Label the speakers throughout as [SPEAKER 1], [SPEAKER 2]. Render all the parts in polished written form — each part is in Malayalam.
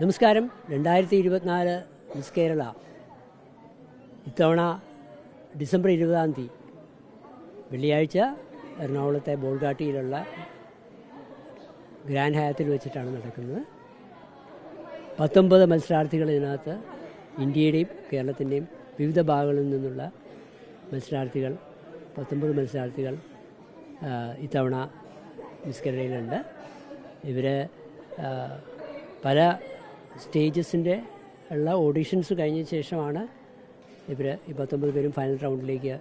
[SPEAKER 1] നമസ്കാരം. 2024 മിസ് കേരള ഇത്തവണ ഡിസംബർ 20 വെള്ളിയാഴ്ച എറണാകുളത്തെ ബോൾഗാട്ടിയിലുള്ള ഗ്രാൻഡ് ഹയാത്തിൽ വെച്ചിട്ടാണ് നടക്കുന്നത്. 19 മത്സരാർത്ഥികൾ ഇതിനകത്ത് ഇന്ത്യയുടെയും കേരളത്തിൻ്റെയും വിവിധ ഭാഗങ്ങളിൽ നിന്നുള്ള മത്സരാർത്ഥികൾ 19 മത്സരാർത്ഥികൾ ഇത്തവണ മിസ് കേരളയിലുണ്ട്. ഇവർ പല സ്റ്റേജസിൻ്റെ ഉള്ള ഓഡീഷൻസ് കഴിഞ്ഞ ശേഷമാണ് ഇവർ ഈ 19 പേരും ഫൈനൽ റൗണ്ടിലേക്ക്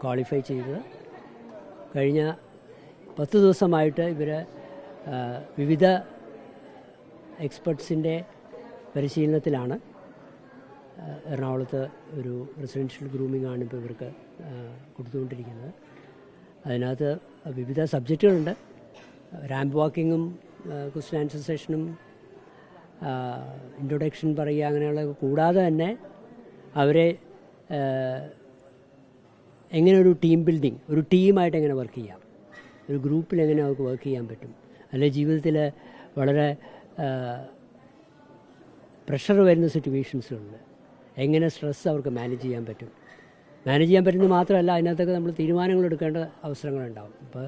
[SPEAKER 1] ക്വാളിഫൈ ചെയ്തത്. കഴിഞ്ഞ 10 ദിവസമായിട്ട് ഇവർ വിവിധ എക്സ്പെർട്സിൻ്റെ പരിശീലനത്തിലാണ്. എറണാകുളത്ത് ഒരു റെസിഡൻഷ്യൽ ഗ്രൂമിംഗ് ആണ് ഇപ്പോൾ ഇവർക്ക് കൊടുത്തുകൊണ്ടിരിക്കുന്നത്. അതിനകത്ത് വിവിധ സബ്ജക്റ്റുകളുണ്ട്. റാമ്പ് വാക്കിങ്ങും ക്വസ്റ്റ്യൻ ആൻസർ സെഷനും ഇൻട്രൊഡക്ഷൻ പറയുക, അങ്ങനെയുള്ള കൂടാതെ തന്നെ അവരെ എങ്ങനെ ഒരു ടീം ബിൽഡിങ്, ഒരു ടീമായിട്ട് എങ്ങനെ വർക്ക് ചെയ്യാം, ഒരു ഗ്രൂപ്പിൽ എങ്ങനെ അവർക്ക് വർക്ക് ചെയ്യാൻ പറ്റും, അല്ലെങ്കിൽ ജീവിതത്തിൽ വളരെ പ്രഷർ വരുന്ന സിറ്റുവേഷൻസുകളിൽ എങ്ങനെ സ്ട്രെസ് അവർക്ക് മാനേജ് ചെയ്യാൻ പറ്റുന്നത് മാത്രമല്ല, അതിനകത്തൊക്കെ നമ്മൾ തീരുമാനങ്ങൾ എടുക്കേണ്ട അവസരങ്ങളുണ്ടാവും. അപ്പോൾ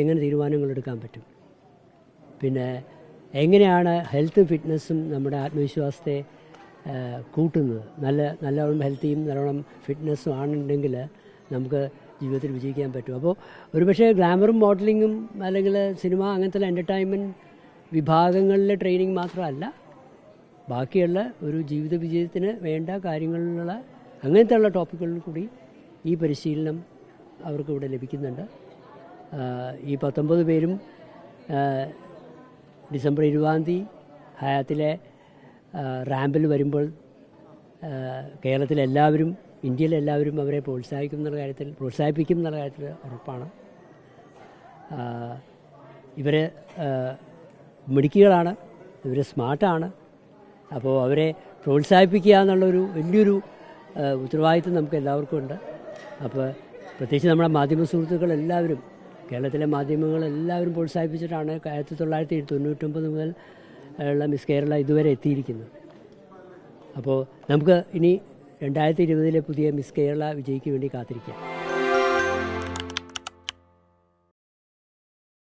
[SPEAKER 1] എങ്ങനെ തീരുമാനങ്ങൾ എടുക്കാൻ പറ്റും, പിന്നെ എങ്ങനെയാണ് ഹെൽത്തും ഫിറ്റ്നസ്സും നമ്മുടെ ആത്മവിശ്വാസത്തെ കൂട്ടുന്നത്. നല്ലോണം ഹെൽത്തിയും നല്ലോണം ഫിറ്റ്നസ്സും ആണെന്നുണ്ടെങ്കിൽ നമുക്ക് ജീവിതത്തിൽ വിജയിക്കാൻ പറ്റും. അപ്പോൾ ഒരുപക്ഷെ ഗ്ലാമറും മോഡലിങ്ങും അല്ലെങ്കിൽ സിനിമ അങ്ങനത്തെ എൻ്റർടൈൻമെൻറ്റ് വിഭാഗങ്ങളിലെ ട്രെയിനിങ് മാത്രമല്ല, ബാക്കിയുള്ള ഒരു ജീവിത വിജയത്തിന് വേണ്ട കാര്യങ്ങളിലുള്ള അങ്ങനത്തെ ഉള്ള ടോപ്പിക്കുകളിൽ കൂടി ഈ പരിശീലനം അവർക്ക് ഇവിടെ ലഭിക്കുന്നുണ്ട്. ഈ 19 പേരും ഡിസംബർ 20 ഹയാത്തിലെ റാമ്പിൽ വരുമ്പോൾ കേരളത്തിലെല്ലാവരും, ഇന്ത്യയിലെല്ലാവരും അവരെ പ്രോത്സാഹിപ്പിക്കും എന്നുള്ള കാര്യത്തിൽ ഉറപ്പാണ്. ഇവർ മിടുക്കികളാണ്, ഇവർ സ്മാർട്ടാണ്. അപ്പോൾ അവരെ പ്രോത്സാഹിപ്പിക്കുക എന്നുള്ളൊരു വലിയൊരു ഉത്തരവാദിത്വം നമുക്ക് എല്ലാവർക്കും ഉണ്ട്. അപ്പോൾ പ്രത്യേകിച്ച് നമ്മുടെ മാധ്യമ സുഹൃത്തുക്കളെല്ലാവരും, കേരളത്തിലെ മാധ്യമങ്ങളെല്ലാവരും പ്രോത്സാഹിപ്പിച്ചിട്ടാണ് 1999 മുതൽ ഉള്ള മിസ് കേരള ഇതുവരെ എത്തിയിരിക്കുന്നത്. അപ്പോൾ നമുക്ക് ഇനി 2020 പുതിയ മിസ് കേരള വിജയിക്ക് വേണ്ടി കാത്തിരിക്കാം.